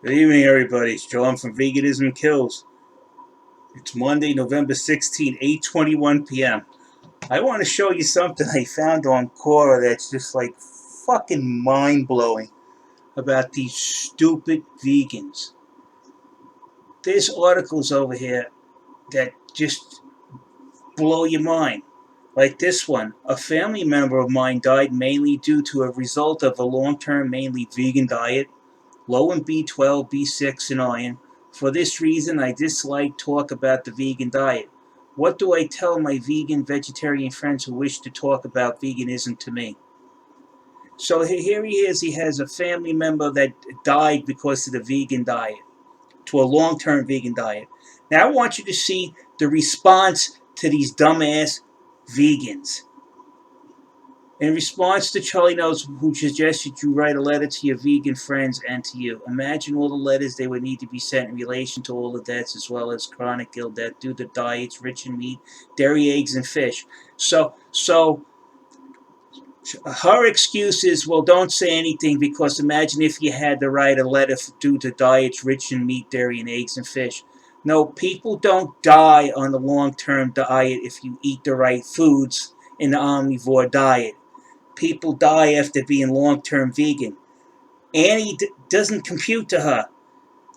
Good evening, everybody. It's John from Veganism KILLS. It's Monday, November 16, 8:21 p.m. I want to show you something I found on Quora that's just like fucking mind-blowing about these stupid vegans. There's articles over here that just blow your mind. Like this one. A family member of mine died mainly due to a result of a long-term, mainly vegan diet, low in B12, B6, and iron. For this reason, I dislike talk about the vegan diet. What do I tell my vegan vegetarian friends who wish to talk about veganism to me? So here he is. He has a family member that died because of the vegan diet, to a long-term vegan diet. Now I want you to see the response to these dumbass vegans. In response to Charlie Knows, who suggested you write a letter to your vegan friends and to you. Imagine all the letters they would need to be sent in relation to all the deaths, as well as chronic ill death due to diets rich in meat, dairy, eggs, and fish. So her excuse is, well, don't say anything, because imagine if you had to write a letter due to diets rich in meat, dairy, and eggs and fish. No, people don't die on the long-term diet if you eat the right foods in the omnivore diet. People die after being long-term vegan. Annie doesn't compute to her.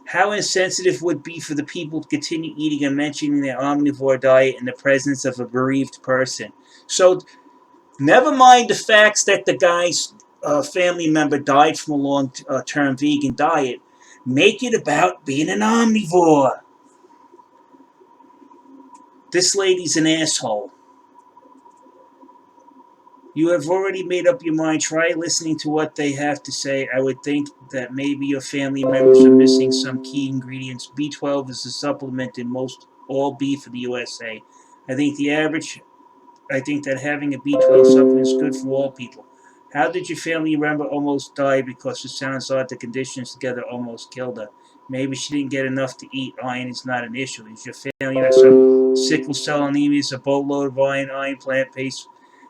How insensitive would it be for the people to continue eating and mentioning their omnivore diet in the presence of a bereaved person? So, never mind the facts that the guy's family member died from a long-term vegan diet. Make it about being an omnivore. This lady's an asshole. You have already made up your mind. Try listening to what they have to say. I would think that maybe your family members are missing some key ingredients. B12 is a supplement in most all beef in the USA. I think the average I think that having a B12 supplement is good for all people. How did your family member almost die? Because it sounds like the conditions together almost killed her. Maybe she didn't get enough to eat. Iron is not an issue. Is your family have some sickle cell anemia, a boatload of iron plant paste?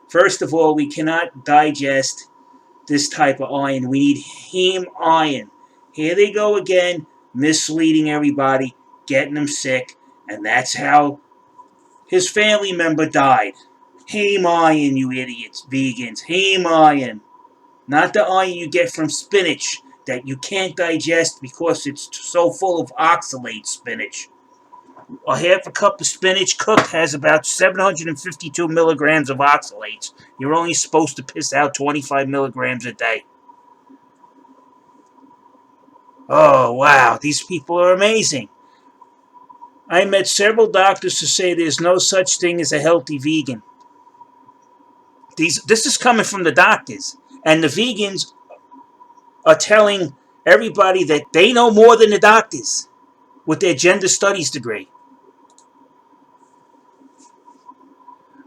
First of all, we cannot digest this type of iron. We need heme iron. Here they go again, misleading everybody, getting them sick, and that's how his family member died. Heme iron, you idiots, vegans. Heme iron. Not the iron you get from spinach that you can't digest because it's so full of oxalate spinach. A half a cup of spinach cooked has about 752 milligrams of oxalates. You're only supposed to piss out 25 milligrams a day. Oh, wow, these people are amazing. I met several doctors who say there's no such thing as a healthy vegan. This is coming from the doctors. And the vegans are telling everybody that they know more than the doctors with their gender studies degree.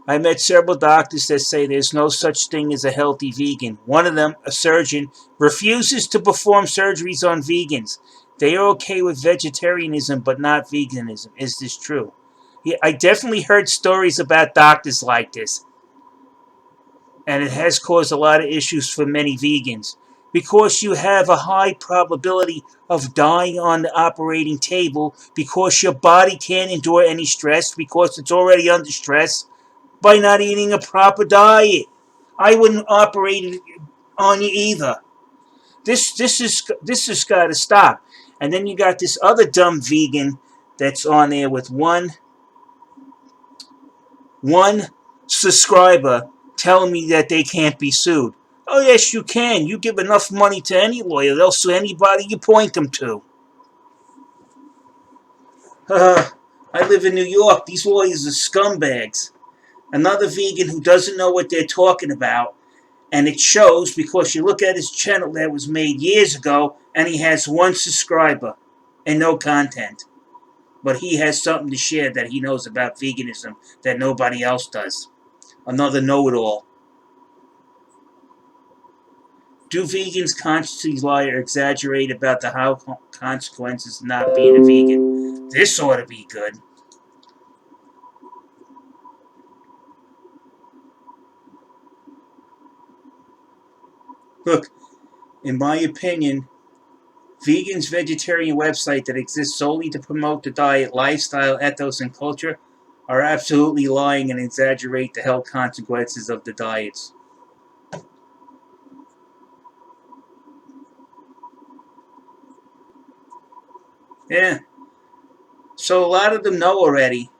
I met several doctors that say there's no such thing as a healthy vegan. One of them, a surgeon, refuses to perform surgeries on vegans. They are okay with vegetarianism but not veganism. Is this true? Yeah, I definitely heard stories about doctors like this, and it has caused a lot of issues for many vegans, because you have a high probability of dying on the operating table because your body can't endure any stress because it's already under stress by not eating a proper diet. I wouldn't operate it on you either. This has got to stop. And then you got this other dumb vegan that's on there with one subscriber telling me that they can't be sued. Oh, yes, you can. You give enough money to any lawyer, they'll sue anybody you point them to. I live in New York. These lawyers are scumbags. Another vegan who doesn't know what they're talking about, and it shows because you look at his channel that was made years ago, and he has one subscriber and no content. But he has something to share that he knows about veganism that nobody else does. Another know-it-all. Do vegans consciously lie or exaggerate about the health consequences of not being a vegan? This ought to be good. Look, in my opinion, Vegans vegetarian website that exists solely to promote the diet, lifestyle, ethos, and culture are absolutely lying and exaggerate the health consequences of the diets. Yeah. So a lot of them know already.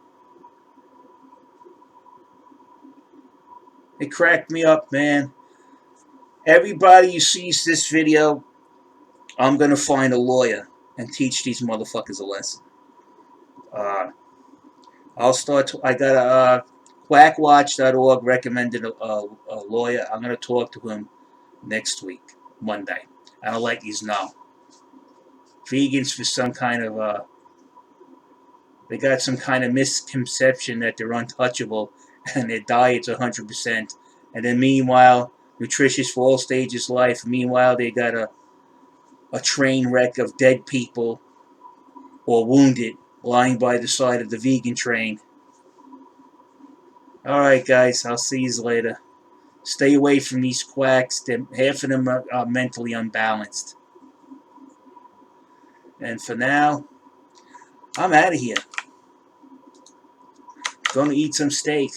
It cracked me up, man. Everybody who sees this video, I'm gonna find a lawyer and teach these motherfuckers a lesson. Uh, I'll start. I got quackwatch.org recommended a lawyer. I'm gonna talk to him next week, Monday. I'll let you know. Vegans for some kind of they got some kind of misconception that they're untouchable and their diet's 100%. And then meanwhile, nutritious for all stages of life. Meanwhile, they got a train wreck of dead people or wounded lying by the side of the vegan train. Alright, guys, I'll see you later. Stay away from these quacks. Half of them are mentally unbalanced. And for now, I'm out of here. Gonna eat some steak.